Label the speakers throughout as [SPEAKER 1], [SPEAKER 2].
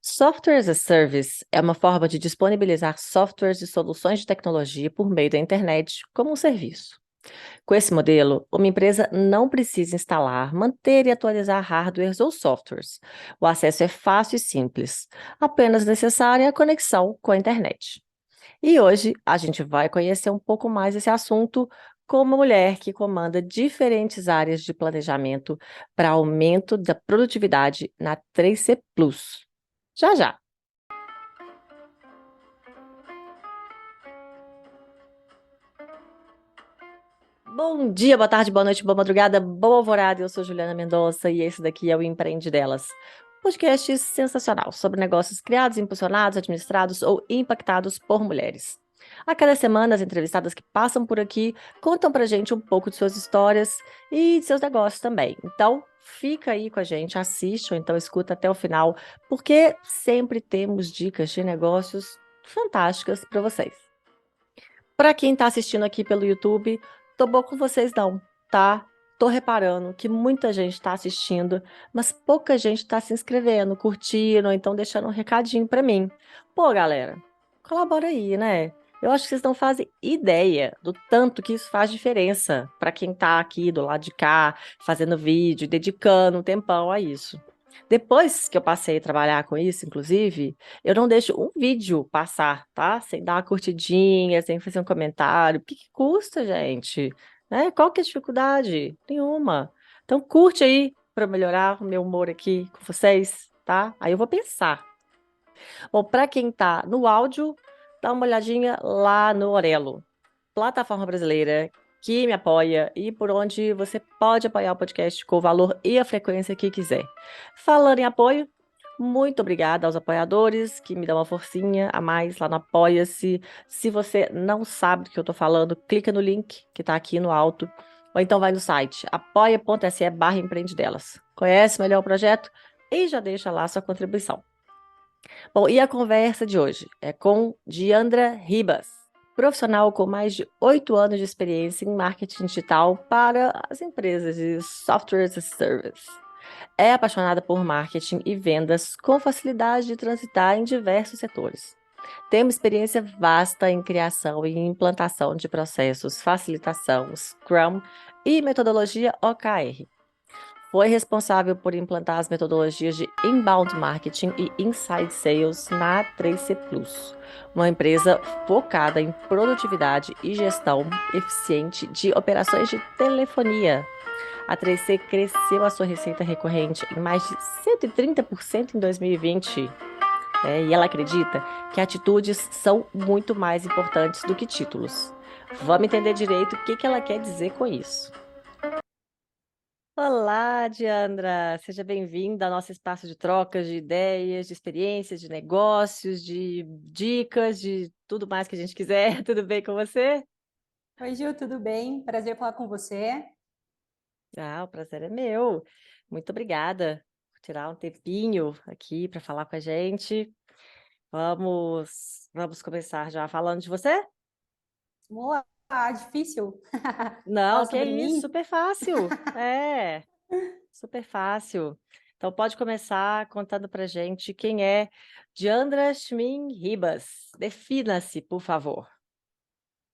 [SPEAKER 1] Software as a Service é uma forma de disponibilizar softwares e soluções de tecnologia por meio da internet como um serviço. Com esse modelo, uma empresa não precisa instalar, manter e atualizar hardwares ou softwares. O acesso é fácil e simples, apenas necessária a conexão com a internet. E hoje a gente vai conhecer um pouco mais esse assunto com uma mulher que comanda diferentes áreas de planejamento para aumento da produtividade na 3C Plus. Já já! Bom dia, boa tarde, boa noite, boa madrugada, boa alvorada. Eu sou Juliana Mendonça e esse daqui é o Empreende Delas. Podcast sensacional sobre negócios criados, impulsionados, administrados ou impactados por mulheres. A cada semana, as entrevistadas que passam por aqui contam pra gente um pouco de suas histórias e de seus negócios também. Então, fica aí com a gente, assiste ou então escuta até o final, porque sempre temos dicas de negócios fantásticas para vocês. Para quem está assistindo aqui pelo YouTube, tô boa com vocês não, tá? Tô reparando que muita gente está assistindo, mas pouca gente está se inscrevendo, curtindo, ou então deixando um recadinho para mim. Pô, galera, colabora aí, né? Eu acho que vocês não fazem ideia do tanto que isso faz diferença para quem está aqui do lado de cá, fazendo vídeo, dedicando um tempão a isso. Depois que eu passei a trabalhar com isso, inclusive, eu não deixo um vídeo passar, tá? Sem dar uma curtidinha, sem fazer um comentário. O que que custa, gente? Né? Qual que é a dificuldade? Nenhuma. Então curte aí para melhorar o meu humor aqui com vocês, tá? Aí eu vou pensar. Bom, para quem tá no áudio, dá uma olhadinha lá no Orelo, plataforma brasileira que me apoia e por onde você pode apoiar o podcast com o valor e a frequência que quiser. Falando em apoio, muito obrigada aos apoiadores que me dão uma forcinha a mais lá no Apoia-se. Se você não sabe do que eu estou falando, clica no link que está aqui no alto, ou então vai no site apoia.se/empreendedelas. Conhece melhor o projeto e já deixa lá sua contribuição. Bom, e a conversa de hoje é com Diandra Ribas, profissional com mais de 8 anos de experiência em marketing digital para as empresas de software as a service. É apaixonada por marketing e vendas com facilidade de transitar em diversos setores. Tem uma experiência vasta em criação e implantação de processos, facilitação, Scrum e metodologia OKR. Foi responsável por implantar as metodologias de inbound marketing e inside sales na 3C Plus, uma empresa focada em produtividade e gestão eficiente de operações de telefonia. A 3C cresceu a sua receita recorrente em mais de 130% em 2020. E ela acredita que atitudes são muito mais importantes do que títulos. Vamos entender direito o que ela quer dizer com isso. Olá, Diandra! Seja bem-vinda ao nosso espaço de trocas de ideias, de experiências, de negócios, de dicas, de tudo mais que a gente quiser. Tudo bem com você?
[SPEAKER 2] Oi, Gil, tudo bem? Prazer falar com você.
[SPEAKER 1] O prazer é meu. Muito obrigada por tirar um tempinho aqui para falar com a gente. Vamos começar já falando de você?
[SPEAKER 2] Vamos lá, difícil
[SPEAKER 1] Não,
[SPEAKER 2] falar
[SPEAKER 1] que é
[SPEAKER 2] sobre
[SPEAKER 1] isso,
[SPEAKER 2] mim?
[SPEAKER 1] super fácil. Super fácil. Então pode começar contando pra gente quem é Diandra Schmin Ribas. Defina-se, por favor.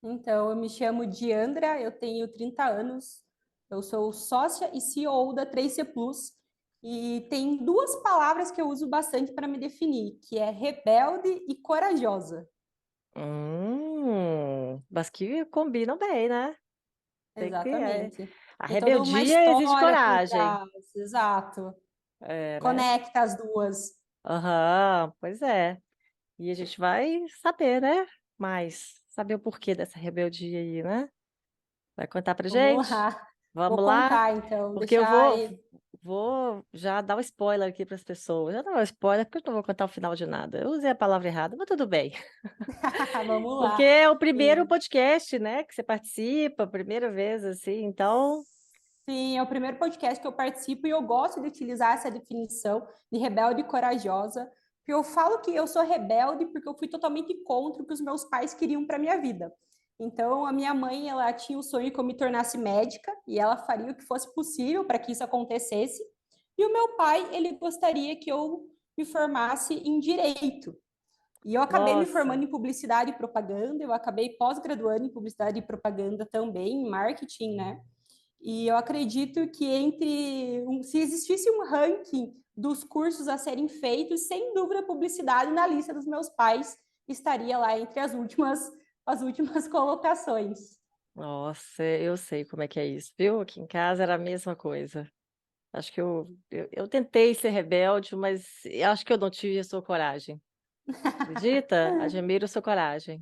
[SPEAKER 2] Então, eu me chamo Diandra, eu tenho 30 anos, eu sou sócia e CEO da 3C Plus e tem duas palavras que eu uso bastante para me definir, que é rebelde e corajosa.
[SPEAKER 1] Mas que combinam bem, né? Tem que é.
[SPEAKER 2] Exatamente.
[SPEAKER 1] A
[SPEAKER 2] Tem toda uma
[SPEAKER 1] rebeldia exige
[SPEAKER 2] história por
[SPEAKER 1] coragem.
[SPEAKER 2] trás, exato.
[SPEAKER 1] É, né?
[SPEAKER 2] Conecta as duas.
[SPEAKER 1] Aham, pois é. E a gente vai saber, né? Mais saber o porquê dessa rebeldia aí, né? Vai contar pra
[SPEAKER 2] Vamos
[SPEAKER 1] gente?
[SPEAKER 2] lá. Vou
[SPEAKER 1] Vamos lá?
[SPEAKER 2] contar, então,
[SPEAKER 1] Porque eu
[SPEAKER 2] deixar
[SPEAKER 1] vou,
[SPEAKER 2] aí.
[SPEAKER 1] vou já dar um spoiler aqui para as pessoas. Já não é um spoiler, porque eu não vou contar o final de nada. Eu usei a palavra errada, mas tudo bem.
[SPEAKER 2] Vamos
[SPEAKER 1] Porque
[SPEAKER 2] lá.
[SPEAKER 1] é o primeiro
[SPEAKER 2] E
[SPEAKER 1] podcast, né, que você participa, primeira vez, assim, então.
[SPEAKER 2] sim, é o primeiro podcast que eu participo e eu gosto de utilizar essa definição de rebelde e corajosa, porque eu falo que eu sou rebelde porque eu fui totalmente contra o que os meus pais queriam para minha vida. Então, a minha mãe, ela tinha o sonho que eu me tornasse médica e ela faria o que fosse possível para que isso acontecesse. E o meu pai, ele gostaria que eu me formasse em Direito. E eu acabei me
[SPEAKER 1] Nossa,
[SPEAKER 2] formando em Publicidade e Propaganda, eu acabei pós-graduando em Publicidade e Propaganda também, em Marketing, né? E eu acredito que se existisse um ranking dos cursos a serem feitos, sem dúvida, publicidade na lista dos meus pais estaria lá entre as últimas colocações.
[SPEAKER 1] nossa, eu sei como é que é isso, viu? Aqui em casa era a mesma coisa. Acho que eu tentei ser rebelde, mas eu acho que eu não tive a sua coragem. Acredita? Admiro a sua coragem.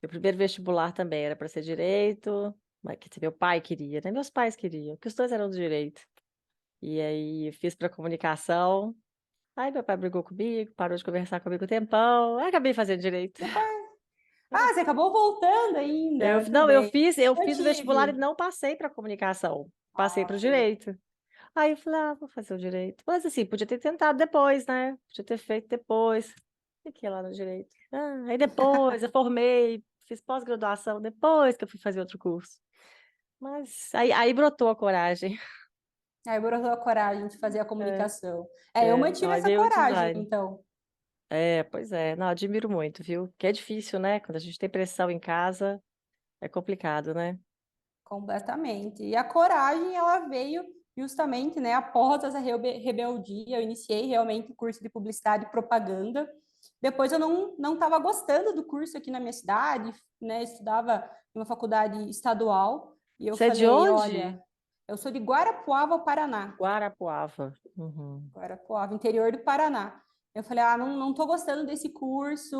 [SPEAKER 1] Meu primeiro vestibular também era para ser direito, mas que meu pai queria, né? Meus pais queriam, porque os dois eram do direito. E aí eu fiz para comunicação. Aí meu pai brigou comigo, parou de conversar comigo um tempão. Aí acabei fazendo direito.
[SPEAKER 2] Depois, você acabou voltando ainda, muito
[SPEAKER 1] Não,
[SPEAKER 2] bem.
[SPEAKER 1] eu
[SPEAKER 2] Eu
[SPEAKER 1] fiz o vestibular e
[SPEAKER 2] tive.
[SPEAKER 1] não passei para comunicação. Passei para o
[SPEAKER 2] Sim.
[SPEAKER 1] direito. Aí eu falei, vou fazer o direito. Mas assim, podia ter tentado depois, né? Podia ter feito depois. Fiquei lá no direito. Aí depois eu formei, fiz pós-graduação depois que eu fui fazer outro curso. Mas aí brotou a coragem.
[SPEAKER 2] Aí brotou a coragem de fazer a
[SPEAKER 1] É,
[SPEAKER 2] comunicação. Eu
[SPEAKER 1] não,
[SPEAKER 2] mantive
[SPEAKER 1] aí
[SPEAKER 2] essa
[SPEAKER 1] veio o
[SPEAKER 2] coragem,
[SPEAKER 1] design.
[SPEAKER 2] então.
[SPEAKER 1] Pois é. Não, admiro muito, viu? Que é difícil, né? Quando a gente tem pressão em casa, é complicado, né?
[SPEAKER 2] Completamente. E a coragem, ela veio justamente, né, após essa rebeldia. Eu iniciei realmente o curso de publicidade e propaganda. Depois eu não estava gostando do curso aqui na minha cidade, né, estudava em uma faculdade estadual. E eu
[SPEAKER 1] Você é de
[SPEAKER 2] falei,
[SPEAKER 1] onde?
[SPEAKER 2] olha, eu sou de Guarapuava, Paraná.
[SPEAKER 1] Guarapuava. Uhum.
[SPEAKER 2] Guarapuava, interior do Paraná. Eu falei, não estou gostando desse curso,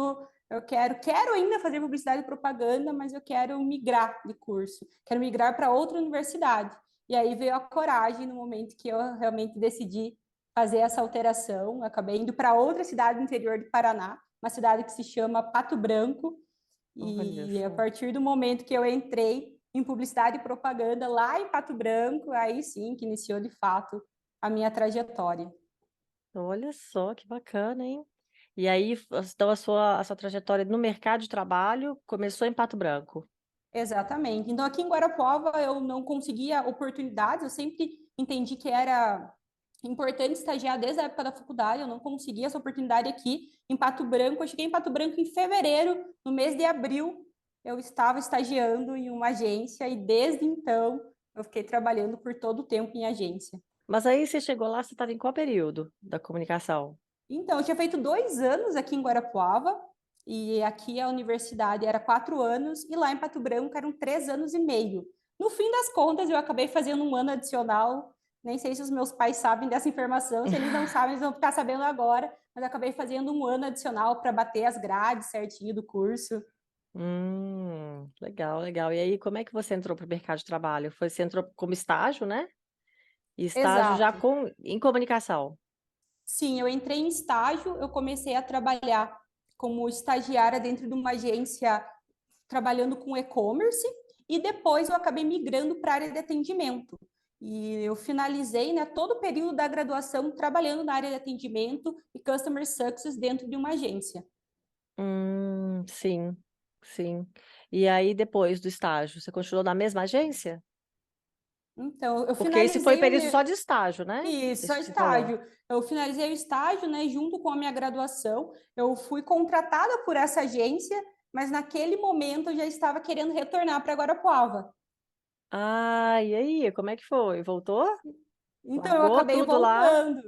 [SPEAKER 2] eu quero ainda fazer publicidade e propaganda, mas eu quero migrar de curso, quero migrar para outra universidade. E aí veio a coragem no momento que eu realmente decidi fazer essa alteração. Acabei indo para outra cidade do interior do Paraná, uma cidade que se chama Pato Branco,
[SPEAKER 1] Olha
[SPEAKER 2] e a
[SPEAKER 1] só.
[SPEAKER 2] partir do momento que eu entrei em publicidade e propaganda lá em Pato Branco, aí sim que iniciou de fato a minha trajetória.
[SPEAKER 1] Olha só que bacana, hein? E aí, então a sua trajetória no mercado de trabalho começou em Pato Branco.
[SPEAKER 2] Exatamente. Então, aqui em Guarapuava, eu não conseguia oportunidades, eu sempre entendi que era importante estagiar desde a época da faculdade, eu não conseguia essa oportunidade aqui em Pato Branco. Eu cheguei em Pato Branco em fevereiro, no mês de abril, eu estava estagiando em uma agência e desde então eu fiquei trabalhando por todo o tempo em agência.
[SPEAKER 1] Mas aí você chegou lá, você estava em qual período da comunicação?
[SPEAKER 2] Então, eu tinha feito 2 anos aqui em Guarapuava, e aqui a universidade era 4 anos, e lá em Pato Branco eram 3 anos e meio. No fim das contas, eu acabei fazendo um ano adicional. Nem sei se os meus pais sabem dessa informação, se eles não sabem, eles vão ficar sabendo agora, mas eu acabei fazendo um ano adicional para bater as grades certinho do curso.
[SPEAKER 1] Legal, legal. E aí, como é que você entrou para o mercado de trabalho? Você entrou como estágio, né? E estágio já
[SPEAKER 2] Exato.
[SPEAKER 1] em comunicação.
[SPEAKER 2] Sim, eu entrei em estágio, eu comecei a trabalhar como estagiária dentro de uma agência trabalhando com e-commerce e depois eu acabei migrando para a área de atendimento. E eu finalizei, né, todo o período da graduação trabalhando na área de atendimento e customer success dentro de uma agência.
[SPEAKER 1] Sim, sim. E aí, depois do estágio, você continuou na mesma agência?
[SPEAKER 2] Então, eu
[SPEAKER 1] Porque esse foi
[SPEAKER 2] finalizei o
[SPEAKER 1] período
[SPEAKER 2] meu.
[SPEAKER 1] só de estágio, né?
[SPEAKER 2] Isso, só
[SPEAKER 1] Esse que você falou.
[SPEAKER 2] estágio. Eu finalizei o estágio, né, junto com a minha graduação. Eu fui contratada por essa agência, mas naquele momento eu já estava querendo retornar para Guarapuava.
[SPEAKER 1] E aí, como é que foi? Voltou?
[SPEAKER 2] Então, eu
[SPEAKER 1] Largou
[SPEAKER 2] acabei
[SPEAKER 1] tudo lá?
[SPEAKER 2] voltando.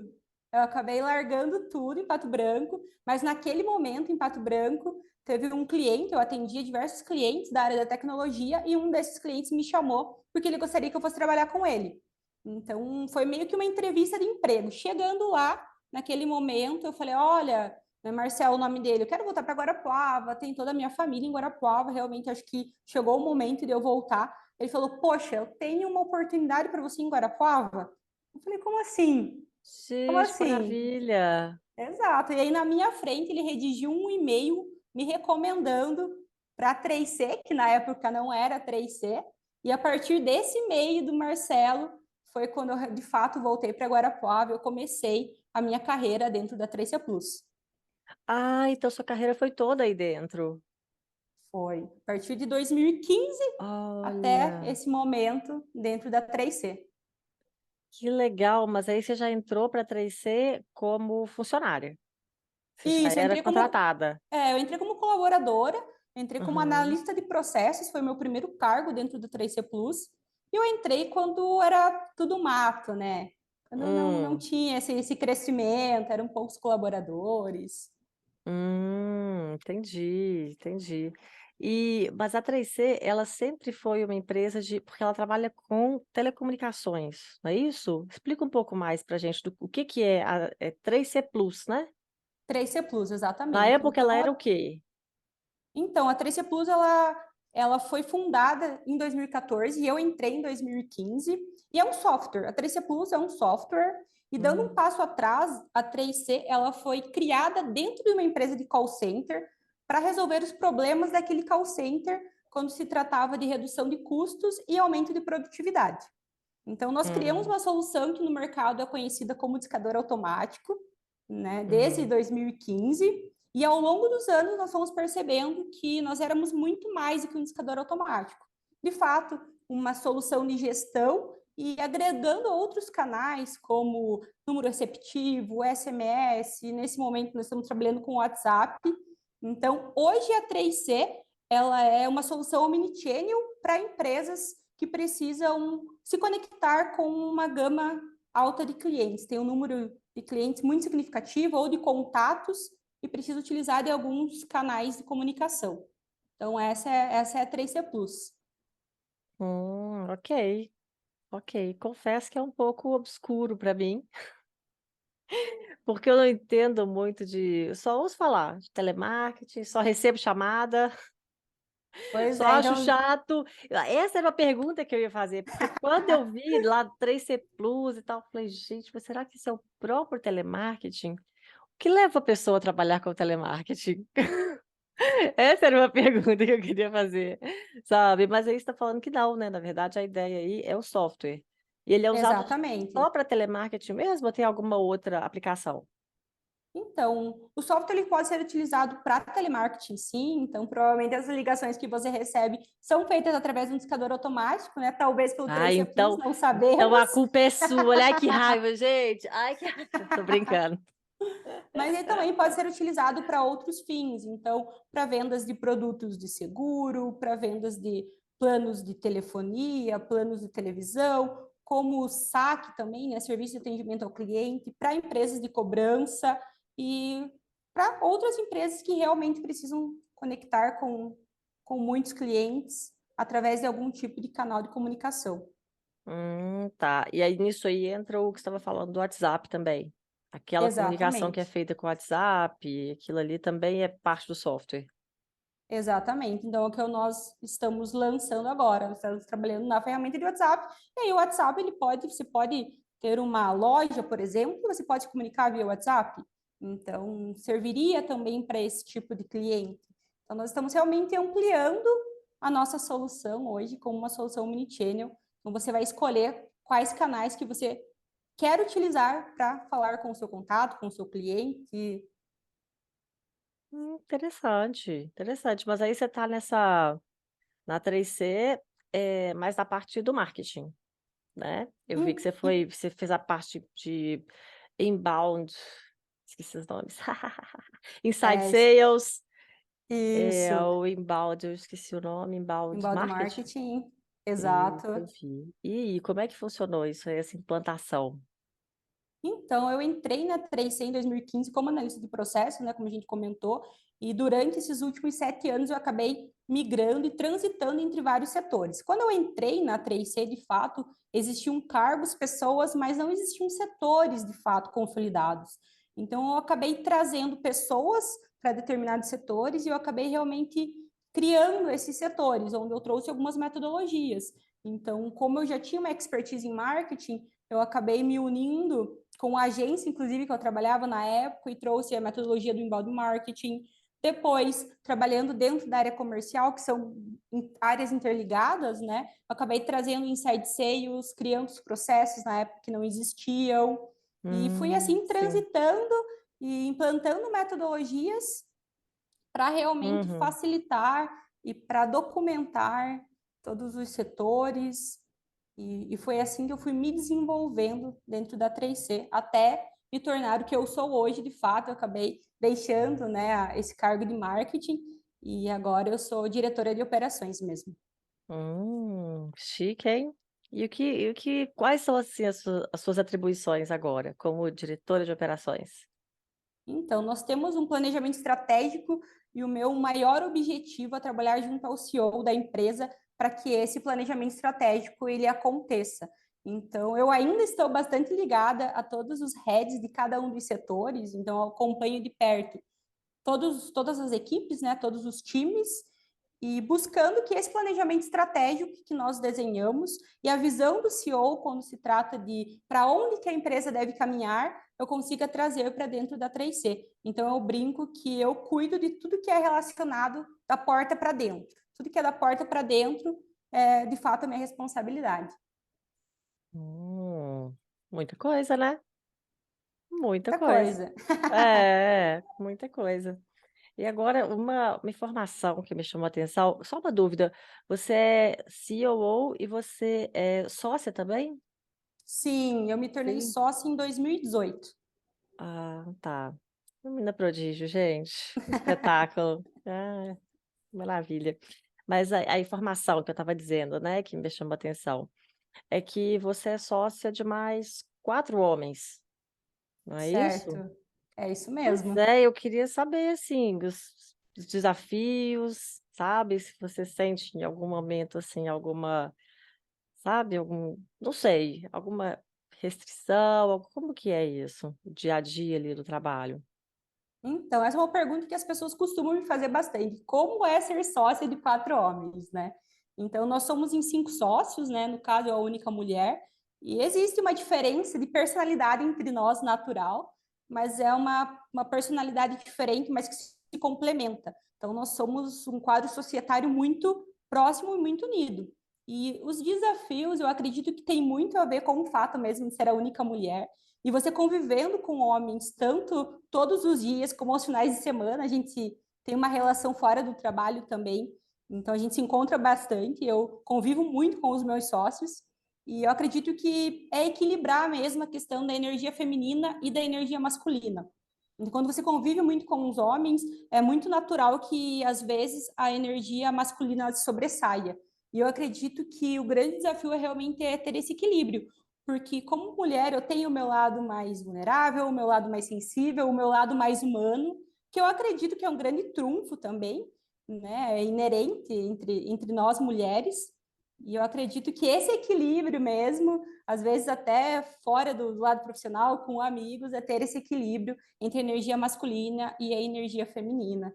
[SPEAKER 2] Eu acabei largando tudo em Pato Branco, mas naquele momento, em Pato Branco, teve um cliente, eu atendia diversos clientes da área da tecnologia, e um desses clientes me chamou porque ele gostaria que eu fosse trabalhar com ele. Então, foi meio que uma entrevista de emprego. Chegando lá, naquele momento, eu falei: olha, né, Marcelo, o nome dele, eu quero voltar para Guarapuava, tem toda a minha família em Guarapuava, realmente acho que chegou o momento de eu voltar. Ele falou: poxa, eu tenho uma oportunidade para você em Guarapuava. Eu falei, como assim? Como
[SPEAKER 1] Gente, que
[SPEAKER 2] assim?
[SPEAKER 1] maravilha!
[SPEAKER 2] Exato. E aí, na minha frente, ele redigiu um e-mail me recomendando para a 3C, que na época não era 3C. E a partir desse e-mail do Marcelo, foi quando eu, de fato, voltei para Guarapuava. Eu comecei a minha carreira dentro da 3C Plus.
[SPEAKER 1] Então sua carreira foi toda aí dentro.
[SPEAKER 2] Foi a partir de 2015 até
[SPEAKER 1] Olha,
[SPEAKER 2] esse momento dentro da 3C.
[SPEAKER 1] que legal, mas aí você já entrou para a 3C como funcionária. Você já
[SPEAKER 2] Isso,
[SPEAKER 1] era contratada.
[SPEAKER 2] eu entrei como colaboradora, entrei como
[SPEAKER 1] Uhum.
[SPEAKER 2] analista de processos, foi meu primeiro cargo dentro do 3C Plus. E eu entrei quando era tudo mato, né? Quando não
[SPEAKER 1] Hum,
[SPEAKER 2] tinha esse crescimento, eram poucos colaboradores.
[SPEAKER 1] entendi, entendi. Mas a 3C, ela sempre foi uma empresa porque ela trabalha com telecomunicações, não é isso? Explica um pouco mais para a gente do o que que é a 3C Plus, né?
[SPEAKER 2] 3C Plus,
[SPEAKER 1] Na
[SPEAKER 2] exatamente.
[SPEAKER 1] época ela
[SPEAKER 2] Então,
[SPEAKER 1] era o quê?
[SPEAKER 2] a 3C Plus, ela foi fundada em 2014 e eu entrei em 2015. E é um software. A 3C Plus é um software. E dando um
[SPEAKER 1] Hum,
[SPEAKER 2] passo atrás, a 3C ela foi criada dentro de uma empresa de call center para resolver os problemas daquele call center quando se tratava de redução de custos e aumento de produtividade. Então, nós criamos
[SPEAKER 1] hum,
[SPEAKER 2] uma solução que no mercado é conhecida como discador automático, né, desde
[SPEAKER 1] uhum,
[SPEAKER 2] 2015, e ao longo dos anos nós fomos percebendo que nós éramos muito mais do que um discador automático. De fato, uma solução de gestão e agregando outros canais como número receptivo, SMS, nesse momento nós estamos trabalhando com o WhatsApp. Então, hoje a 3C ela é uma solução omnichannel para empresas que precisam se conectar com uma gama alta de clientes. Tem um número de clientes muito significativo ou de contatos e precisa utilizar de alguns canais de comunicação. Então, essa é a 3C Plus.
[SPEAKER 1] ok, ok. Confesso que é um pouco obscuro para mim, porque eu não entendo muito eu só ouço falar de telemarketing, só recebo chamada.
[SPEAKER 2] Pois
[SPEAKER 1] Só
[SPEAKER 2] é,
[SPEAKER 1] acho
[SPEAKER 2] então,
[SPEAKER 1] chato. Essa era uma pergunta que eu ia fazer, porque quando eu vi lá 3C Plus e tal, eu falei, gente, mas será que isso é o próprio telemarketing? O que leva a pessoa a trabalhar com telemarketing? Essa era uma pergunta que eu queria fazer, sabe? Mas aí você está falando que não, né? Na verdade, a ideia aí é o software. E ele é usado só
[SPEAKER 2] exatamente.
[SPEAKER 1] para telemarketing mesmo ou tem alguma outra aplicação?
[SPEAKER 2] Então, o software ele pode ser utilizado para telemarketing, sim. Então, provavelmente as ligações que você recebe são feitas através de um discador automático, né? Talvez pelo
[SPEAKER 1] Ah,
[SPEAKER 2] 3C Plus, não
[SPEAKER 1] então
[SPEAKER 2] sabemos.
[SPEAKER 1] a culpa é sua. Olha que raiva, gente. Ai, que raiva. Tô brincando.
[SPEAKER 2] Mas ele também pode ser utilizado para outros fins. Então, para vendas de produtos de seguro, para vendas de planos de telefonia, planos de televisão, como o saque também, né? Serviço de atendimento ao cliente, para empresas de cobrança e para outras empresas que realmente precisam conectar com muitos clientes através de algum tipo de canal de comunicação.
[SPEAKER 1] Tá. E aí nisso aí entra o que você estava falando do WhatsApp também. Aquela comunicação que é
[SPEAKER 2] Exatamente.
[SPEAKER 1] feita com o WhatsApp, aquilo ali também é parte do software.
[SPEAKER 2] Exatamente. Então, é o que nós estamos lançando agora. Nós estamos trabalhando na ferramenta de WhatsApp. E aí, o WhatsApp, você pode ter uma loja, por exemplo, que você pode se comunicar via WhatsApp. Então, serviria também para esse tipo de cliente. Então, nós estamos realmente ampliando a nossa solução hoje como uma solução omnichannel. Então, você vai escolher quais canais que você quer utilizar para falar com o seu contato, com o seu cliente.
[SPEAKER 1] Interessante, interessante. Mas aí você está na 3C, mais na parte do marketing, né? Eu vi que
[SPEAKER 2] Hum,
[SPEAKER 1] você fez a parte de inbound, esqueci os nomes. Inside
[SPEAKER 2] É,
[SPEAKER 1] sales,
[SPEAKER 2] isso.
[SPEAKER 1] o inbound, eu esqueci o nome, inbound
[SPEAKER 2] Inbound
[SPEAKER 1] marketing.
[SPEAKER 2] marketing,
[SPEAKER 1] Eu
[SPEAKER 2] exato.
[SPEAKER 1] vi. E aí, como é que funcionou isso aí, essa implantação?
[SPEAKER 2] Então, eu entrei na 3C em 2015 como analista de processo, né, como a gente comentou, e durante esses últimos 7 anos eu acabei migrando e transitando entre vários setores. Quando eu entrei na 3C, de fato, existiam cargos, pessoas, mas não existiam setores, de fato, consolidados. Então, eu acabei trazendo pessoas para determinados setores e eu acabei realmente criando esses setores, onde eu trouxe algumas metodologias. Então, como eu já tinha uma expertise em marketing, eu acabei me unindo com a agência, inclusive, que eu trabalhava na época, e trouxe a metodologia do inbound marketing. Depois, trabalhando dentro da área comercial, que são áreas interligadas, né? Eu acabei trazendo inside sales, criando os processos na época que não existiam. E fui assim
[SPEAKER 1] Sim.
[SPEAKER 2] transitando e implantando metodologias para realmente
[SPEAKER 1] Uhum.
[SPEAKER 2] facilitar e para documentar todos os setores. E foi assim que eu fui me desenvolvendo dentro da 3C, até me tornar o que eu sou hoje, de fato. Eu acabei deixando, né, esse cargo de marketing e agora eu sou diretora de operações mesmo.
[SPEAKER 1] Chique, hein? Quais são assim as suas atribuições agora, como diretora de operações?
[SPEAKER 2] Então, nós temos um planejamento estratégico e o meu maior objetivo é trabalhar junto ao CEO da empresa para que esse planejamento estratégico ele aconteça. Então, eu ainda estou bastante ligada a todos os heads de cada um dos setores, então eu acompanho de perto todas as equipes, né, todos os times, e buscando que esse planejamento estratégico que nós desenhamos e a visão do CEO quando se trata de para onde que a empresa deve caminhar, eu consiga trazer para dentro da 3C. Então eu brinco que eu cuido de tudo que é relacionado da porta para dentro. Tudo que é da porta para dentro é de fato a minha responsabilidade.
[SPEAKER 1] Hum, muita coisa, né? Muita
[SPEAKER 2] Muita
[SPEAKER 1] coisa.
[SPEAKER 2] coisa.
[SPEAKER 1] Muita coisa. E agora, uma informação que me chamou a atenção, só uma dúvida. Você é COO e você é sócia também?
[SPEAKER 2] Sim, eu me tornei
[SPEAKER 1] Sim.
[SPEAKER 2] sócia em 2018.
[SPEAKER 1] Ah, tá. Menina prodígio, gente. Que espetáculo. Ah, maravilha. Mas a informação que eu estava dizendo, né, que me chamou a atenção, é que você é sócia de mais 4 homens, não é isso?
[SPEAKER 2] Certo. É isso
[SPEAKER 1] Pois
[SPEAKER 2] mesmo.
[SPEAKER 1] é, eu queria saber, assim, os desafios, sabe? Se você sente em algum momento, assim, alguma, sabe, não sei, alguma restrição, como que é isso, o dia a dia ali do trabalho?
[SPEAKER 2] Então, essa é uma pergunta que as pessoas costumam me fazer bastante. Como é ser sócia de 4 homens, né? Então, nós somos em 5 sócios, né? No caso, eu a única mulher. E existe uma diferença de personalidade entre nós, natural, mas é uma personalidade diferente, mas que se complementa. Então, nós somos um quadro societário muito próximo e muito unido. E os desafios, eu acredito que tem muito a ver com o fato mesmo de ser a única mulher. E você convivendo com homens, tanto todos os dias como aos finais de semana, a gente tem uma relação fora do trabalho também. Então a gente se encontra bastante. Eu convivo muito com os meus sócios e eu acredito que é equilibrar mesmo a questão da energia feminina e da energia masculina. Então, quando você convive muito com os homens, é muito natural que às vezes a energia masculina sobressaia. E eu acredito que o grande desafio é realmente ter esse equilíbrio, porque como mulher eu tenho o meu lado mais vulnerável, o meu lado mais sensível, o meu lado mais humano, que eu acredito que é um grande trunfo também, né, é inerente entre nós mulheres, e eu acredito que esse equilíbrio mesmo, às vezes até fora do lado profissional, com amigos, é ter esse equilíbrio entre a energia masculina e a energia feminina.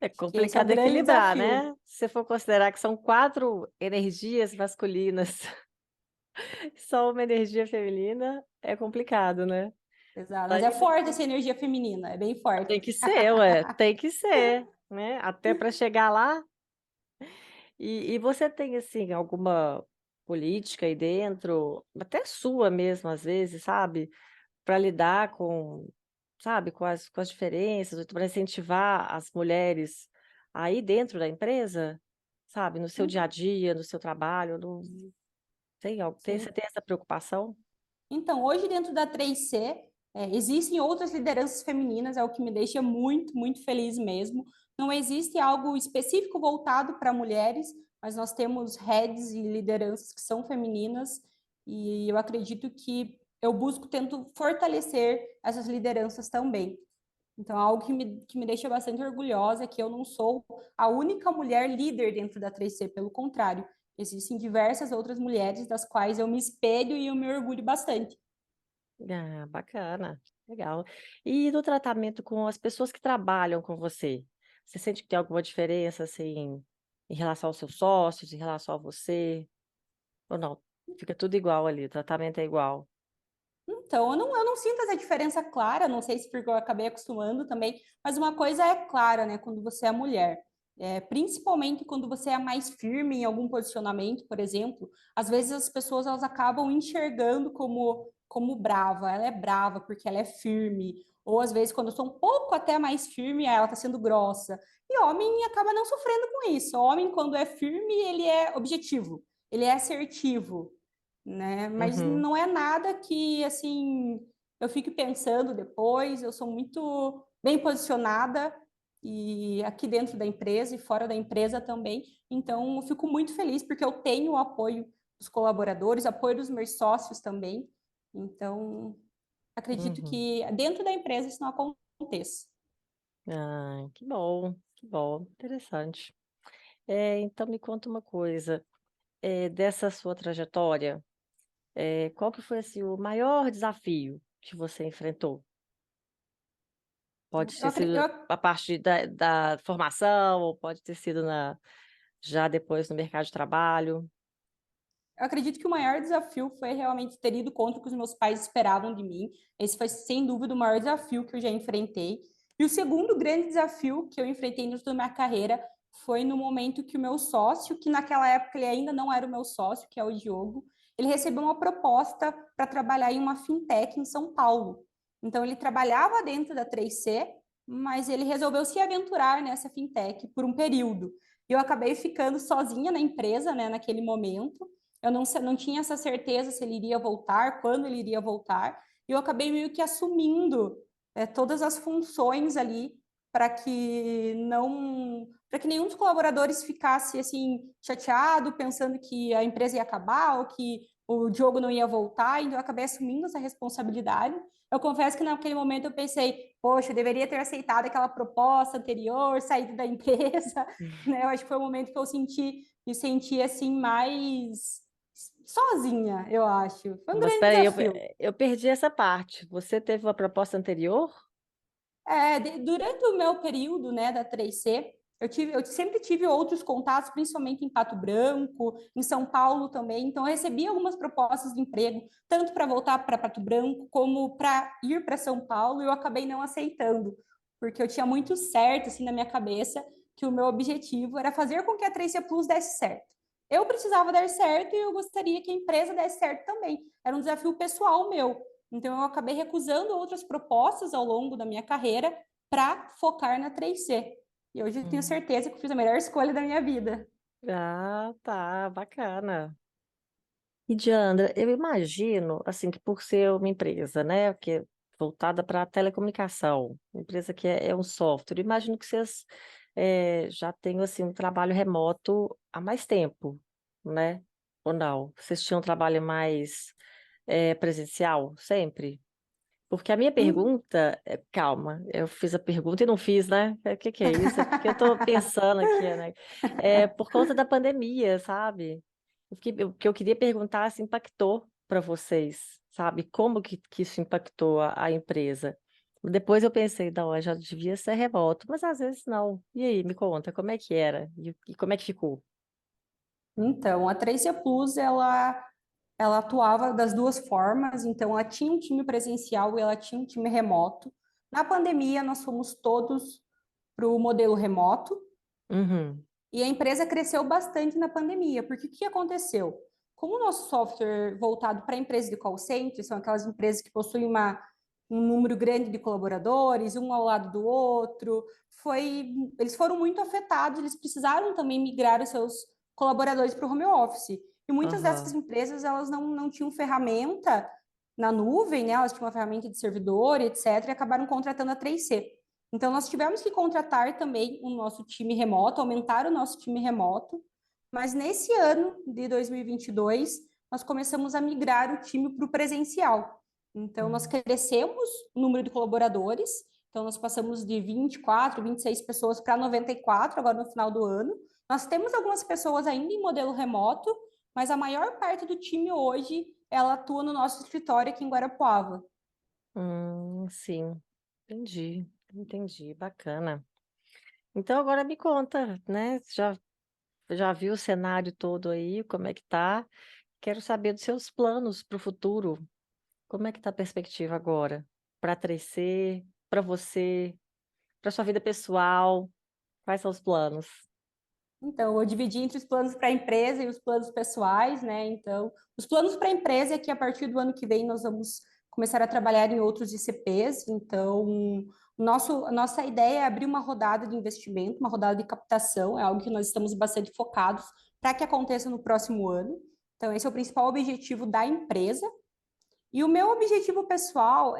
[SPEAKER 1] É
[SPEAKER 2] Acho que esse é o
[SPEAKER 1] complicado
[SPEAKER 2] grande
[SPEAKER 1] equilibrar,
[SPEAKER 2] desafio.
[SPEAKER 1] né? Se for considerar que são 4 energias masculinas, só uma energia feminina, é complicado, né?
[SPEAKER 2] Exato. Mas é
[SPEAKER 1] Aí
[SPEAKER 2] forte essa energia feminina, é bem
[SPEAKER 1] tem
[SPEAKER 2] forte.
[SPEAKER 1] que ser, ué, tem que ser, né? Até para chegar lá. E você tem, assim, alguma política aí dentro, até sua mesmo, às vezes, sabe? Para lidar com, sabe, com as diferenças, para incentivar as mulheres aí dentro da empresa, sabe? No seu dia a dia, no seu trabalho, você
[SPEAKER 2] Sim.
[SPEAKER 1] tem essa preocupação?
[SPEAKER 2] Então, hoje dentro da 3C, existem outras lideranças femininas, é o que me deixa muito, muito feliz mesmo. Não existe algo específico voltado para mulheres, mas nós temos heads e lideranças que são femininas, e eu acredito que eu busco, tento fortalecer essas lideranças também. Então, algo que me deixa bastante orgulhosa é que eu não sou a única mulher líder dentro da 3C, pelo contrário, existem diversas outras mulheres das quais eu me espelho e eu me orgulho bastante.
[SPEAKER 1] Ah, bacana, legal. E no tratamento com as pessoas que trabalham com você? Você sente que tem alguma diferença, assim, em relação aos seus sócios, em relação a você? Ou não? Fica tudo igual ali, o tratamento é igual.
[SPEAKER 2] Então, eu não sinto essa diferença clara, não sei se porque eu acabei acostumando também, mas uma coisa é clara, né, quando você é mulher. Principalmente quando você é mais firme em algum posicionamento, por exemplo, às vezes as pessoas elas acabam enxergando como brava, ela é brava porque ela é firme, ou às vezes quando eu sou um pouco até mais firme, ela está sendo grossa. E homem acaba não sofrendo com isso. O homem, quando é firme, ele é objetivo, ele é assertivo, né? Mas
[SPEAKER 1] Uhum.
[SPEAKER 2] não é nada que, assim, eu fico pensando depois, eu sou muito bem posicionada e aqui dentro da empresa e fora da empresa também. Então, eu fico muito feliz porque eu tenho o apoio dos colaboradores, apoio dos meus sócios também. Então, acredito
[SPEAKER 1] Uhum.
[SPEAKER 2] que dentro da empresa isso não aconteça.
[SPEAKER 1] Ah, que bom, interessante. Então me conta uma coisa, dessa sua trajetória, qual que foi assim, o maior desafio que você enfrentou? Pode
[SPEAKER 2] Eu,
[SPEAKER 1] ter sido a parte da formação, ou pode ter sido já depois no mercado de trabalho.
[SPEAKER 2] Eu acredito que o maior desafio foi realmente ter ido contra o que os meus pais esperavam de mim. Esse foi, sem dúvida, o maior desafio que eu já enfrentei. E o segundo grande desafio que eu enfrentei dentro da minha carreira foi no momento que o meu sócio, que naquela época ele ainda não era o meu sócio, que é o Diogo, ele recebeu uma proposta para trabalhar em uma fintech em São Paulo. Então, ele trabalhava dentro da 3C, mas ele resolveu se aventurar nessa fintech por um período. E eu acabei ficando sozinha na empresa, né, naquele momento. Eu não tinha essa certeza se ele iria voltar, quando ele iria voltar, e eu acabei meio que assumindo todas as funções ali para que nenhum dos colaboradores ficasse assim chateado, pensando que a empresa ia acabar ou que o Diogo não ia voltar, então eu acabei assumindo essa responsabilidade. Eu confesso que naquele momento eu pensei, poxa, eu deveria ter aceitado aquela proposta anterior, saído da empresa, né? Eu acho que foi o momento que me senti assim mais sozinha, eu acho. Foi um
[SPEAKER 1] Mas
[SPEAKER 2] grande
[SPEAKER 1] peraí,
[SPEAKER 2] desafio.
[SPEAKER 1] eu perdi essa parte. Você teve uma proposta anterior?
[SPEAKER 2] Durante o meu período, né, da 3C, eu sempre tive outros contatos, principalmente em Pato Branco, em São Paulo também. Então, eu recebi algumas propostas de emprego, tanto para voltar para Pato Branco, como para ir para São Paulo, e eu acabei não aceitando, porque eu tinha muito certo, assim, na minha cabeça, que o meu objetivo era fazer com que a 3C Plus desse certo. Eu precisava dar certo e eu gostaria que a empresa desse certo também. Era um desafio pessoal meu. Então, eu acabei recusando outras propostas ao longo da minha carreira para focar na 3C. E hoje eu tenho
[SPEAKER 1] Hum.
[SPEAKER 2] certeza que eu fiz a melhor escolha da minha vida.
[SPEAKER 1] Ah, tá, bacana. E Diandra, eu imagino, assim, que por ser uma empresa, né, que é voltada para a telecomunicação, uma empresa que é um software, eu imagino que vocês já tenham, assim, um trabalho remoto há mais tempo, né? Ou não? Vocês tinham um trabalho mais presencial sempre? Porque a minha
[SPEAKER 2] Hum.
[SPEAKER 1] pergunta, calma, eu fiz a pergunta e não fiz, né? O que que é isso? É porque eu estou pensando aqui, né? É por conta da pandemia, sabe? O que eu queria perguntar se impactou para vocês, sabe? Como que isso impactou a empresa? Depois eu pensei, não, já devia ser remoto, mas às vezes não. E aí, me conta, como é que era? E como é que ficou?
[SPEAKER 2] Então, a 3C Plus, ela atuava das duas formas. Então, ela tinha um time presencial e ela tinha um time remoto. Na pandemia, nós fomos todos para o modelo remoto.
[SPEAKER 1] Uhum,
[SPEAKER 2] E a empresa cresceu bastante na pandemia, porque o que aconteceu? Como o nosso software voltado para empresas de call center, são aquelas empresas que possuem um número grande de colaboradores, um ao lado do outro, eles foram muito afetados, eles precisaram também migrar os seus colaboradores para o home office. E muitas dessas
[SPEAKER 1] aham,
[SPEAKER 2] empresas, elas não tinham ferramenta na nuvem, né? Elas tinham uma ferramenta de servidor, etc., e acabaram contratando a 3C. Então, nós tivemos que contratar também o nosso time remoto, aumentar o nosso time remoto, mas nesse ano de 2022, nós começamos a migrar o time para o presencial. Então, nós
[SPEAKER 1] hum,
[SPEAKER 2] crescemos o número de colaboradores, então nós passamos de 24, 26 pessoas para 94 agora no final do ano. Nós temos algumas pessoas ainda em modelo remoto, mas a maior parte do time hoje, ela atua no nosso escritório aqui em Guarapuava.
[SPEAKER 1] sim, entendi, bacana. Então agora me conta, né? Já viu o cenário todo aí, como é que tá? Quero saber dos seus planos para o futuro. Como é que tá a perspectiva agora? Para crescer, para você, para sua vida pessoal, quais são os planos?
[SPEAKER 2] Então, eu dividi entre os planos para a empresa e os planos pessoais, né? Então, os planos para a empresa é que a partir do ano que vem nós vamos começar a trabalhar em outros ICPs. Então, a nossa ideia é abrir uma rodada de investimento, uma rodada de captação, é algo que nós estamos bastante focados para que aconteça no próximo ano. Então, esse é o principal objetivo da empresa. E o meu objetivo pessoal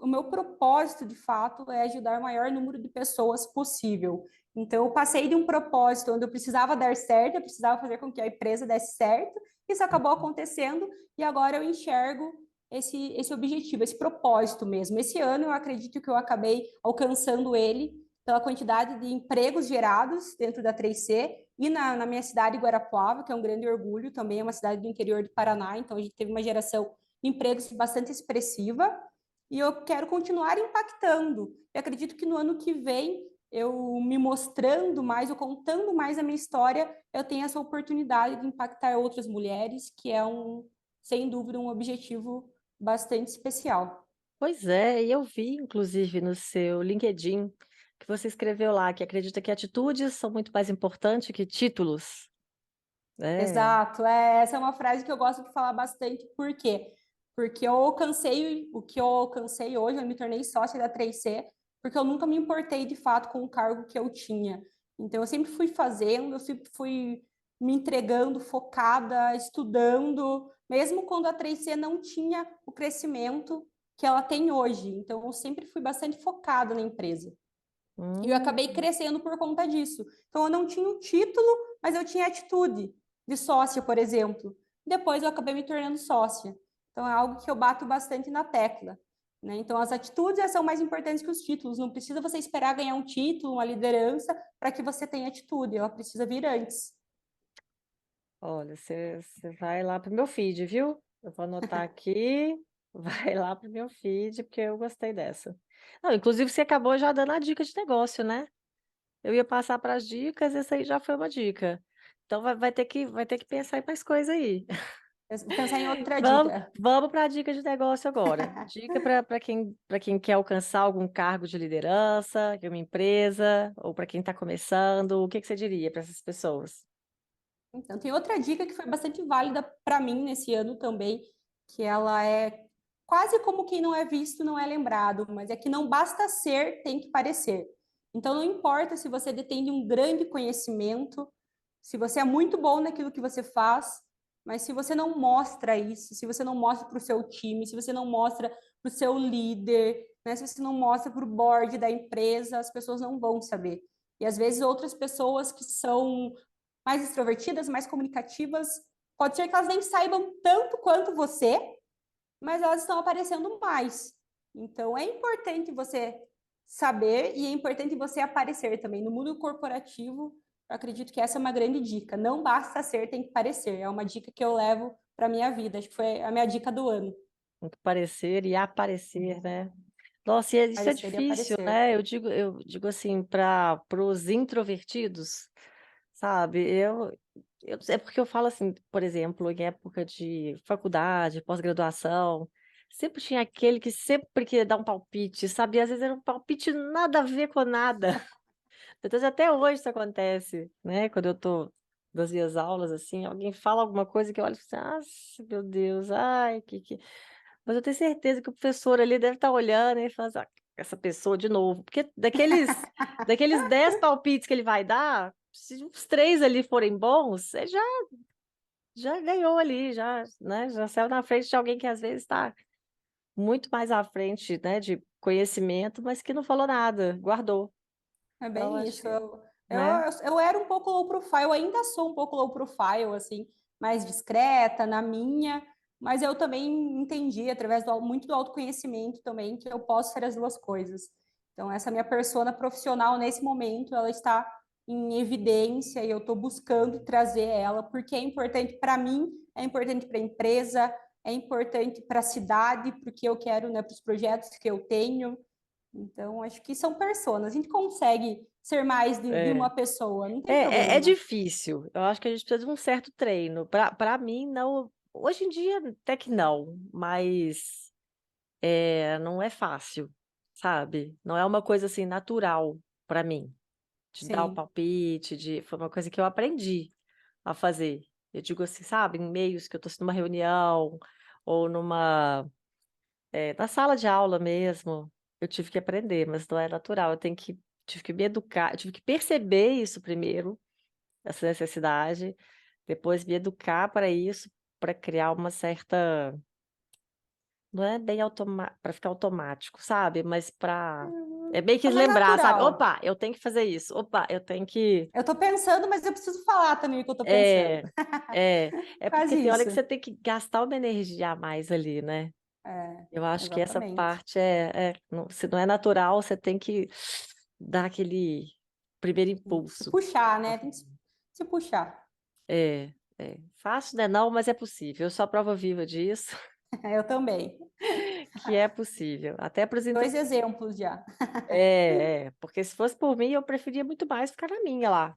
[SPEAKER 2] o meu propósito, de fato, é ajudar o maior número de pessoas possível. Então, eu passei de um propósito onde eu precisava dar certo, eu precisava fazer com que a empresa desse certo, isso acabou acontecendo, e agora eu enxergo esse objetivo, esse propósito mesmo. Esse ano, eu acredito que eu acabei alcançando ele pela quantidade de empregos gerados dentro da 3C e na minha cidade, Guarapuava, que é um grande orgulho, também é uma cidade do interior do Paraná, então a gente teve uma geração de empregos bastante expressiva, e eu quero continuar impactando. Eu acredito que no ano que vem, eu me mostrando mais, eu contando mais a minha história, eu tenho essa oportunidade de impactar outras mulheres, que é sem dúvida, um objetivo bastante especial.
[SPEAKER 1] Pois é, e eu vi, inclusive, no seu LinkedIn, que você escreveu lá que acredita que atitudes são muito mais importantes que títulos. É.
[SPEAKER 2] Exato, essa é uma frase que eu gosto de falar bastante, por quê? Porque eu alcancei o que eu alcancei hoje, eu me tornei sócia da 3C, porque eu nunca me importei de fato com o cargo que eu tinha. Então, eu sempre fui fazendo, eu sempre fui me entregando, focada, estudando, mesmo quando a 3C não tinha o crescimento que ela tem hoje. Então, eu sempre fui bastante focada na empresa. E eu acabei
[SPEAKER 1] Hum.
[SPEAKER 2] crescendo por conta disso. Então, eu não tinha o título, mas eu tinha atitude de sócia, por exemplo. Depois, eu acabei me tornando sócia. Então, é algo que eu bato bastante na tecla. Né? Então, as atitudes são mais importantes que os títulos. Não precisa você esperar ganhar um título, uma liderança, para que você tenha atitude. Ela precisa vir antes.
[SPEAKER 1] Olha, você vai lá pro meu feed, viu? Eu vou anotar aqui, vai lá pro meu feed, porque eu gostei dessa. Não, inclusive, você acabou já dando a dica de negócio, né? Eu ia passar para as dicas, essa aí já foi uma dica. Então vai ter que pensar em mais coisa aí.
[SPEAKER 2] Pensar em outra
[SPEAKER 1] Vamos,
[SPEAKER 2] dica.
[SPEAKER 1] vamos para a dica de negócio agora. Dica para quem quer alcançar algum cargo de liderança, de uma empresa, ou para quem está começando, o que que você diria para essas pessoas?
[SPEAKER 2] Então, tem outra dica que foi bastante válida para mim nesse ano também, que ela é quase como quem não é visto, não é lembrado, mas é que não basta ser, tem que parecer. Então, não importa se você detém um grande conhecimento, se você é muito bom naquilo que você faz, mas se você não mostra isso, se você não mostra para o seu time, se você não mostra para o seu líder, né, se você não mostra para o board da empresa, as pessoas não vão saber. E às vezes outras pessoas que são mais extrovertidas, mais comunicativas, pode ser que elas nem saibam tanto quanto você, mas elas estão aparecendo mais. Então é importante você saber e é importante você aparecer também. No mundo corporativo, eu acredito que essa é uma grande dica. Não basta ser, tem que parecer. É uma dica que eu levo para a minha vida. Acho que foi a minha dica do ano.
[SPEAKER 1] Tem que parecer e aparecer, né? Nossa, e isso é
[SPEAKER 2] Parecer e
[SPEAKER 1] difícil,
[SPEAKER 2] aparecer.
[SPEAKER 1] né? Eu digo assim, para os introvertidos, sabe? É porque eu falo assim, por exemplo, em época de faculdade, pós-graduação, sempre tinha aquele que sempre queria dar um palpite, sabe? E às vezes era um palpite nada a ver com nada. Então, até hoje isso acontece, né? Quando eu tô das minhas aulas, assim, alguém fala alguma coisa que eu olho e falo assim, ah, meu Deus, ai, que... Mas eu tenho certeza que o professor ali deve estar olhando e falando, ah, essa pessoa de novo. Porque daqueles 10 palpites que ele vai dar, se os três ali forem bons, você já ganhou ali, já, né? Já saiu na frente de alguém que às vezes está muito mais à frente, né, de conhecimento, mas que não falou nada, guardou.
[SPEAKER 2] É
[SPEAKER 1] Então,
[SPEAKER 2] bem
[SPEAKER 1] acho
[SPEAKER 2] isso.
[SPEAKER 1] que,
[SPEAKER 2] Eu,
[SPEAKER 1] né?
[SPEAKER 2] eu era um pouco low profile, eu ainda sou um pouco low profile, assim, mais discreta na minha, mas eu também entendi, através muito do autoconhecimento também, que eu posso ser as duas coisas. Então, essa minha persona profissional, nesse momento, ela está em evidência e eu estou buscando trazer ela, porque é importante para mim, é importante para a empresa, é importante para a cidade, porque eu quero, né, para os projetos que eu tenho. Então, acho que são personas. A gente consegue ser mais de uma
[SPEAKER 1] É.
[SPEAKER 2] pessoa, não
[SPEAKER 1] É,
[SPEAKER 2] tem
[SPEAKER 1] é
[SPEAKER 2] problema.
[SPEAKER 1] difícil. Eu acho que a gente precisa de um certo treino. Para mim, não. Hoje em dia, até que não, mas não é fácil, sabe? Não é uma coisa assim natural para mim, de dar o
[SPEAKER 2] Sim.
[SPEAKER 1] palpite, foi uma coisa que eu aprendi a fazer. Eu digo assim, sabe, em meios que eu estou numa reunião ou na sala de aula mesmo, eu tive que aprender, mas não é natural. Tive que me educar, eu tive que perceber isso primeiro, essa necessidade, depois me educar para isso, para criar uma certa Não é bem para ficar automático, sabe? Mas para é bem que
[SPEAKER 2] É mais
[SPEAKER 1] lembrar, sabe?
[SPEAKER 2] natural.
[SPEAKER 1] Opa, eu tenho que fazer isso. Opa, eu tenho que
[SPEAKER 2] Eu tô pensando, mas eu preciso falar também o que eu tô pensando.
[SPEAKER 1] é é é porque
[SPEAKER 2] Quase
[SPEAKER 1] tem hora que
[SPEAKER 2] isso.
[SPEAKER 1] você tem que gastar uma energia a mais ali, né?
[SPEAKER 2] É,
[SPEAKER 1] Eu acho que essa
[SPEAKER 2] exatamente.
[SPEAKER 1] parte se não é natural, você tem que dar aquele primeiro
[SPEAKER 2] Se
[SPEAKER 1] impulso.
[SPEAKER 2] puxar, né? Tem que se puxar.
[SPEAKER 1] Fácil, né? Não, mas é possível. Eu sou a prova viva disso,
[SPEAKER 2] Eu também.
[SPEAKER 1] que é possível. Até para os
[SPEAKER 2] Dois exemplos já.
[SPEAKER 1] porque se fosse por mim, eu preferia muito mais ficar na minha lá.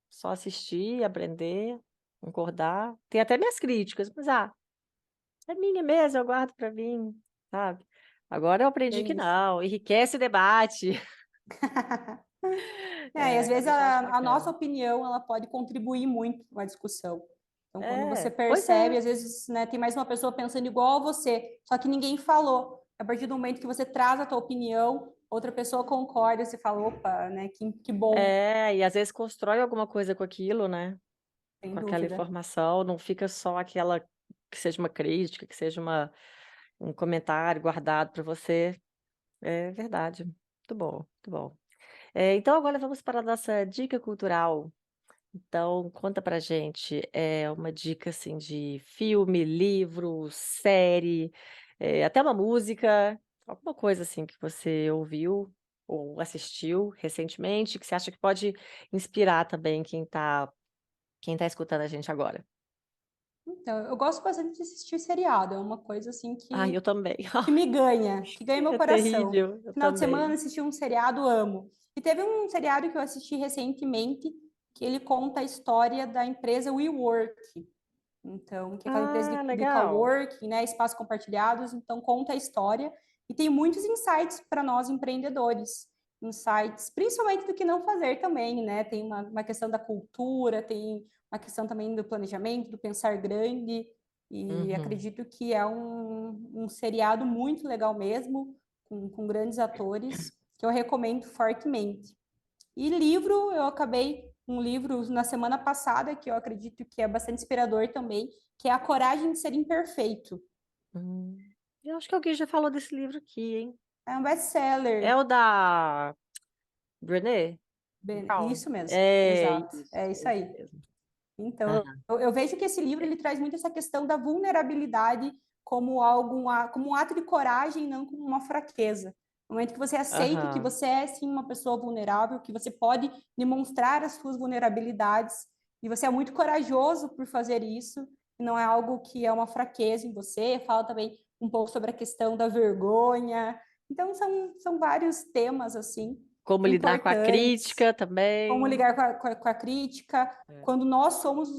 [SPEAKER 1] Só assistir, aprender, concordar. Tem até minhas críticas, mas é minha mesmo, eu guardo para mim, sabe? Agora eu aprendi que
[SPEAKER 2] Bem isso.
[SPEAKER 1] não, enriquece o debate.
[SPEAKER 2] E às vezes
[SPEAKER 1] Agora eu já acho
[SPEAKER 2] a nossa
[SPEAKER 1] bacana.
[SPEAKER 2] opinião ela pode contribuir muito com a discussão. Então, quando você
[SPEAKER 1] Pois é.
[SPEAKER 2] percebe, às vezes, né, tem mais uma pessoa pensando igual a você, só que ninguém falou. A partir do momento que você traz a tua opinião, outra pessoa concorda, você fala, opa, né, que bom,
[SPEAKER 1] E às vezes constrói alguma coisa com aquilo, né?
[SPEAKER 2] sem
[SPEAKER 1] Com aquela
[SPEAKER 2] dúvida.
[SPEAKER 1] informação, não fica só aquela que seja uma crítica, que seja um comentário guardado para você. É verdade. Muito bom, muito bom. Então agora vamos para a nossa dica cultural. Então, conta pra gente, uma dica assim de filme, livro, série, até uma música, alguma coisa assim que você ouviu ou assistiu recentemente, que você acha que pode inspirar também quem tá escutando a gente agora.
[SPEAKER 2] Então, eu gosto bastante de assistir seriado, é uma coisa assim
[SPEAKER 1] Ah, eu também.
[SPEAKER 2] que ganha meu
[SPEAKER 1] É
[SPEAKER 2] coração.
[SPEAKER 1] terrível, eu
[SPEAKER 2] Final de semana,
[SPEAKER 1] também.
[SPEAKER 2] assistir um seriado, amo. E teve um seriado que eu assisti recentemente, que ele conta a história da empresa WeWork. Então, que é aquela empresa
[SPEAKER 1] Ah,
[SPEAKER 2] de
[SPEAKER 1] legal.
[SPEAKER 2] coworking, né, espaços compartilhados, então conta a história e tem muitos insights para nós empreendedores. Insights, principalmente do que não fazer também, né? Tem uma questão da cultura, tem uma questão também do planejamento, do pensar grande, e
[SPEAKER 1] Uhum.
[SPEAKER 2] acredito que é um seriado muito legal mesmo, com grandes atores, que eu recomendo fortemente. E livro, eu acabei um livro na semana passada, que eu acredito que é bastante inspirador também, que é A Coragem de Ser Imperfeito.
[SPEAKER 1] Hum. Eu acho que alguém já falou desse livro aqui, hein?
[SPEAKER 2] É um
[SPEAKER 1] É
[SPEAKER 2] best-seller.
[SPEAKER 1] o da Brené Brown?
[SPEAKER 2] Isso mesmo,
[SPEAKER 1] É
[SPEAKER 2] exato.
[SPEAKER 1] isso,
[SPEAKER 2] É
[SPEAKER 1] é
[SPEAKER 2] isso
[SPEAKER 1] isso
[SPEAKER 2] aí.
[SPEAKER 1] mesmo.
[SPEAKER 2] Então,
[SPEAKER 1] Aham.
[SPEAKER 2] eu vejo que esse livro ele traz muito essa questão da vulnerabilidade como algo, como um ato de coragem, não como uma fraqueza. No momento que você aceita que
[SPEAKER 1] Aham.
[SPEAKER 2] você é sim uma pessoa vulnerável, que você pode demonstrar as suas vulnerabilidades, e você é muito corajoso por fazer isso, e não é algo que é uma fraqueza em você. Fala também um pouco sobre a questão da vergonha. Então, são vários temas assim
[SPEAKER 1] Como lidar com a
[SPEAKER 2] importantes,
[SPEAKER 1] crítica
[SPEAKER 2] como
[SPEAKER 1] também.
[SPEAKER 2] ligar com a crítica,
[SPEAKER 1] É.
[SPEAKER 2] quando nós somos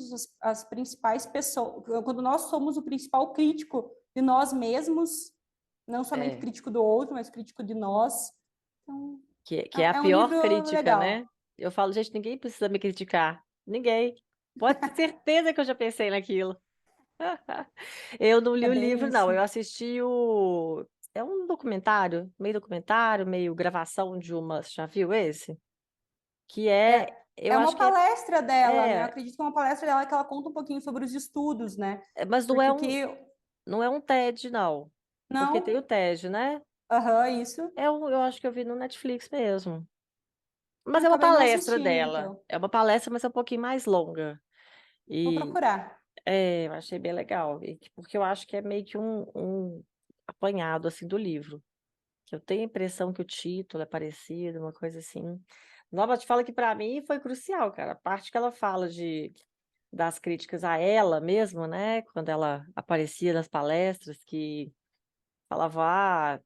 [SPEAKER 2] as principais pessoas, quando nós somos o principal crítico de nós mesmos, não somente
[SPEAKER 1] É.
[SPEAKER 2] crítico do outro, mas crítico de nós. Então,
[SPEAKER 1] Que é a
[SPEAKER 2] é um livro
[SPEAKER 1] pior crítica, né?
[SPEAKER 2] legal.
[SPEAKER 1] Eu falo, gente, ninguém precisa me criticar. Ninguém. Pode ter certeza que eu já pensei naquilo. Eu não li
[SPEAKER 2] É
[SPEAKER 1] o
[SPEAKER 2] bem
[SPEAKER 1] livro, não.
[SPEAKER 2] isso.
[SPEAKER 1] Eu assisti o. É um documentário, meio gravação de uma. Você já viu esse? Que é.
[SPEAKER 2] É
[SPEAKER 1] Eu
[SPEAKER 2] uma
[SPEAKER 1] acho que é.
[SPEAKER 2] palestra dela, né? Eu
[SPEAKER 1] É,
[SPEAKER 2] acredito que é uma palestra dela que ela conta um pouquinho sobre os estudos, né?
[SPEAKER 1] mas
[SPEAKER 2] Porque o que.
[SPEAKER 1] não é um TED, não. Porque tem o
[SPEAKER 2] Não,
[SPEAKER 1] TED, né?
[SPEAKER 2] aham, isso.
[SPEAKER 1] Eu acho que eu vi no Netflix mesmo. Mas é uma
[SPEAKER 2] Acabei não
[SPEAKER 1] palestra
[SPEAKER 2] assistindo,
[SPEAKER 1] dela.
[SPEAKER 2] então.
[SPEAKER 1] É uma palestra, mas é um pouquinho mais longa.
[SPEAKER 2] Vou
[SPEAKER 1] E
[SPEAKER 2] procurar.
[SPEAKER 1] eu achei bem legal. Porque eu acho que é meio que um apanhado assim do livro. Que eu tenho a impressão que o título é parecido, uma coisa assim. Nova te fala que para mim foi crucial, cara. A parte que ela fala das críticas a ela mesmo, né? Quando ela aparecia nas palestras, que falava,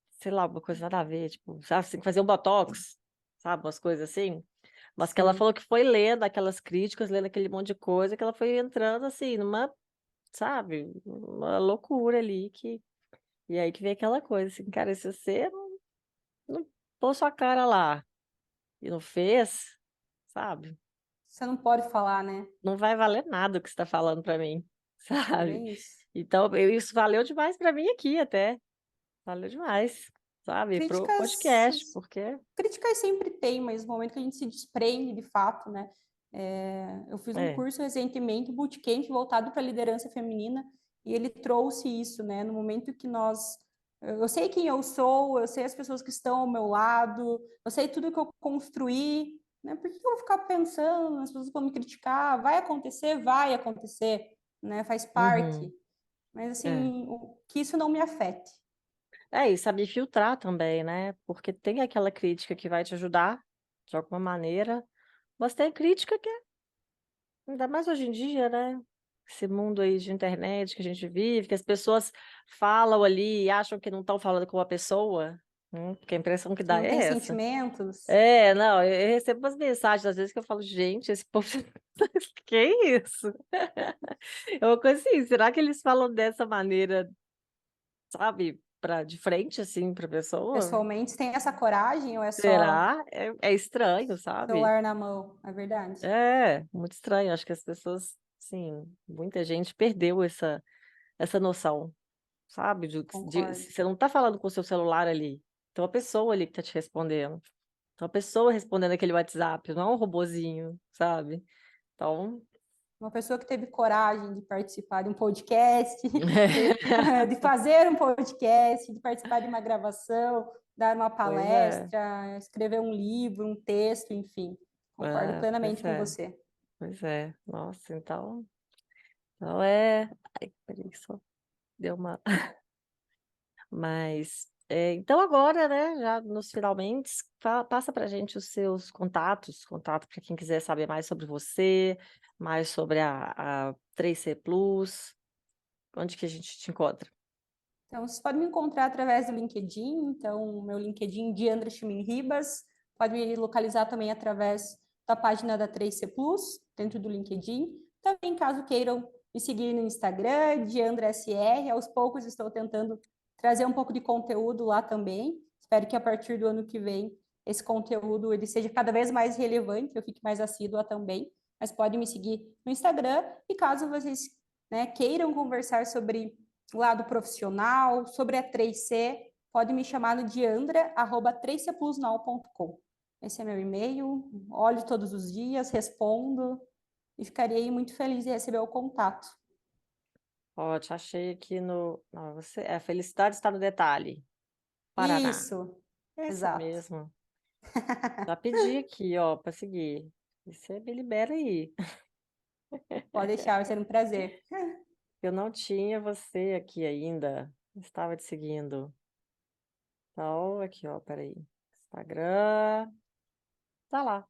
[SPEAKER 1] sei lá, uma coisa nada a ver, tipo, sabe, tem que fazer um botox, sabe, umas coisas assim. Mas que ela
[SPEAKER 2] Sim.
[SPEAKER 1] falou que foi lendo aquelas críticas, lendo aquele monte de coisa, que ela foi entrando assim, sabe, uma loucura ali, e aí que veio aquela coisa, assim, cara, se você não pôs sua cara lá e não fez, sabe,
[SPEAKER 2] Você não pode falar, né?
[SPEAKER 1] não vai valer nada o que você está falando para mim,
[SPEAKER 2] É
[SPEAKER 1] sabe?
[SPEAKER 2] bem isso.
[SPEAKER 1] Então, isso valeu demais para mim aqui até, valeu demais, sabe, pro
[SPEAKER 2] Críticas,
[SPEAKER 1] podcast, porque
[SPEAKER 2] críticas sempre tem, mas no momento que a gente se desprende de fato, né? Eu fiz um
[SPEAKER 1] é,
[SPEAKER 2] curso recentemente, bootcamp, voltado para liderança feminina, e ele trouxe isso, né? No momento que eu sei quem eu sou, eu sei as pessoas que estão ao meu lado, eu sei tudo que eu construí, né? Por que eu vou ficar pensando, as pessoas vão me criticar? Vai acontecer, né? Faz parte.
[SPEAKER 1] Uhum.
[SPEAKER 2] Mas
[SPEAKER 1] É.
[SPEAKER 2] assim, que isso não me afete.
[SPEAKER 1] E saber filtrar também, né? Porque tem aquela crítica que vai te ajudar, de alguma maneira, mas tem crítica que, ainda mais hoje em dia, né? Esse mundo aí de internet que a gente vive, que as pessoas falam ali e acham que não estão falando com a pessoa, porque a impressão que
[SPEAKER 2] Que
[SPEAKER 1] dá
[SPEAKER 2] não
[SPEAKER 1] é
[SPEAKER 2] tem
[SPEAKER 1] essa.
[SPEAKER 2] sentimentos.
[SPEAKER 1] Não, eu recebo umas mensagens às vezes que eu falo, gente, esse povo, que isso? É uma coisa assim, será que eles falam dessa maneira, sabe, de frente, assim, pra pessoa?
[SPEAKER 2] Pessoalmente, tem essa coragem ou é só
[SPEAKER 1] Será? É estranho, sabe?
[SPEAKER 2] celular na mão? É verdade.
[SPEAKER 1] É, muito estranho. Acho que as pessoas, sim, muita gente perdeu essa noção, sabe?
[SPEAKER 2] Concordo.
[SPEAKER 1] Você não tá falando com o seu celular ali. Tem uma pessoa ali que tá te respondendo. Tem uma pessoa respondendo aquele WhatsApp, não é um robozinho, sabe? Então,
[SPEAKER 2] Uma pessoa que teve coragem de participar de um podcast, de fazer um podcast, de participar de uma gravação, dar uma
[SPEAKER 1] pois é,
[SPEAKER 2] palestra, escrever um livro, um texto, enfim. Concordo plenamente
[SPEAKER 1] pois
[SPEAKER 2] com
[SPEAKER 1] é,
[SPEAKER 2] você.
[SPEAKER 1] pois é. Nossa, então Ai, peraí, só deu uma. Mas, então agora, né, já nos finalmente, passa para a gente os seus contato para quem quiser saber mais sobre você, mais sobre a 3C Plus, onde que a gente te encontra?
[SPEAKER 2] Então, vocês podem me encontrar através do LinkedIn. Então, meu LinkedIn, Diandra Chimin Ribas. Pode me localizar também através da página da 3C Plus, dentro do LinkedIn. Também, caso queiram me seguir no Instagram, Diandra SR. Aos poucos estou tentando trazer um pouco de conteúdo lá também. Espero que a partir do ano que vem esse conteúdo ele seja cada vez mais relevante, eu fique mais assídua também. Mas podem me seguir no Instagram e caso vocês, né, queiram conversar sobre lado profissional, sobre a 3C, pode me chamar no diandra@3cplusnal.com. Esse é meu e-mail, olho todos os dias, respondo e ficarei muito feliz de receber o contato.
[SPEAKER 1] Ó, te achei aqui no. Não, a felicidade está no detalhe. Paraná.
[SPEAKER 2] Isso,
[SPEAKER 1] Essa
[SPEAKER 2] exato.
[SPEAKER 1] mesmo. Já pedi aqui, ó, para seguir. Você me libera aí.
[SPEAKER 2] Pode deixar, vai ser um prazer.
[SPEAKER 1] Eu não tinha você aqui ainda. Estava te seguindo. Então, aqui, ó, peraí. Instagram. Tá lá.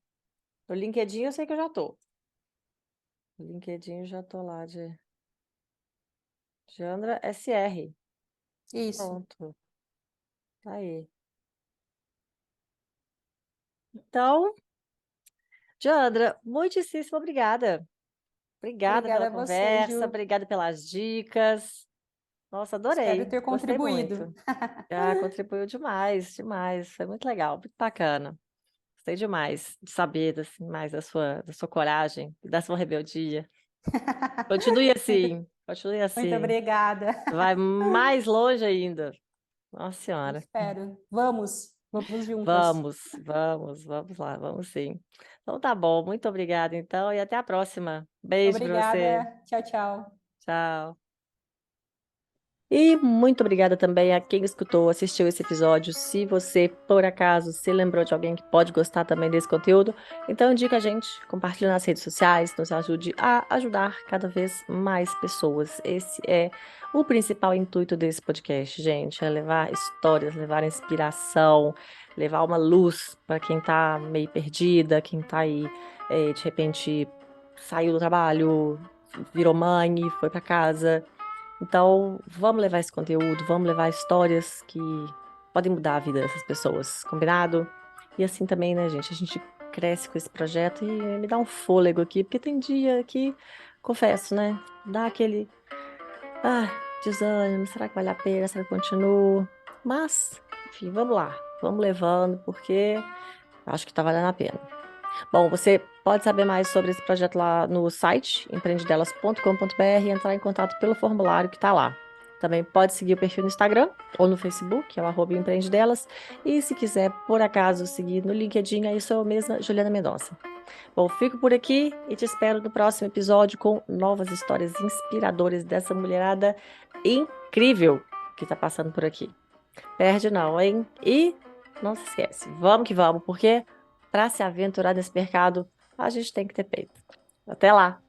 [SPEAKER 1] No LinkedIn eu sei que eu já tô. No LinkedIn eu já tô lá de Jandra SR.
[SPEAKER 2] Isso.
[SPEAKER 1] Pronto. Tá aí. Então, Jandra, muitíssimo obrigada. Obrigada pela
[SPEAKER 2] Obrigada a você,
[SPEAKER 1] conversa,
[SPEAKER 2] Ju.
[SPEAKER 1] obrigada pelas dicas. Nossa,
[SPEAKER 2] Espero
[SPEAKER 1] adorei.
[SPEAKER 2] ter
[SPEAKER 1] Gostei
[SPEAKER 2] contribuído.
[SPEAKER 1] muito. Ah, contribuiu demais, demais. Foi muito legal, muito bacana. Gostei demais de saber assim, mais da sua coragem, da sua rebeldia. Continue
[SPEAKER 2] Muito,
[SPEAKER 1] assim, continue
[SPEAKER 2] muito
[SPEAKER 1] assim.
[SPEAKER 2] obrigada.
[SPEAKER 1] Vai mais longe ainda. Nossa Senhora.
[SPEAKER 2] Espero. Vamos juntas.
[SPEAKER 1] Vamos lá, vamos sim. Então tá bom, muito obrigada então e até a próxima. Beijo para você.
[SPEAKER 2] Obrigada. Tchau, tchau.
[SPEAKER 1] Tchau. E muito obrigada também a quem escutou, assistiu esse episódio. Se você, por acaso, se lembrou de alguém que pode gostar também desse conteúdo, então indica a gente, compartilha nas redes sociais, nos ajude a ajudar cada vez mais pessoas. Esse é o principal intuito desse podcast, gente, é levar histórias, levar inspiração, levar uma luz para quem está meio perdida, quem está aí, de repente, saiu do trabalho, virou mãe, foi para casa. Então, vamos levar esse conteúdo, vamos levar histórias que podem mudar a vida dessas pessoas, combinado? E assim também, né, gente? A gente cresce com esse projeto e me dá um fôlego aqui, porque tem dia que, confesso, né? Dá aquele, ah, desânimo, será que vale a pena? Será que eu continuo? Mas, enfim, vamos lá, vamos levando, porque acho que tá valendo a pena. Bom, você pode saber mais sobre esse projeto lá no site empreendedelas.com.br e entrar em contato pelo formulário que está lá. Também pode seguir o perfil no Instagram ou no Facebook, que é o @empreendedelas. E se quiser, por acaso, seguir no LinkedIn, aí sou eu mesma, Juliana Mendonça. Bom, fico por aqui e te espero no próximo episódio com novas histórias inspiradoras dessa mulherada incrível que tá passando por aqui. Perde não, hein? E não se esquece, vamos que vamos, porque para se aventurar nesse mercado, a gente tem que ter peito. Até lá!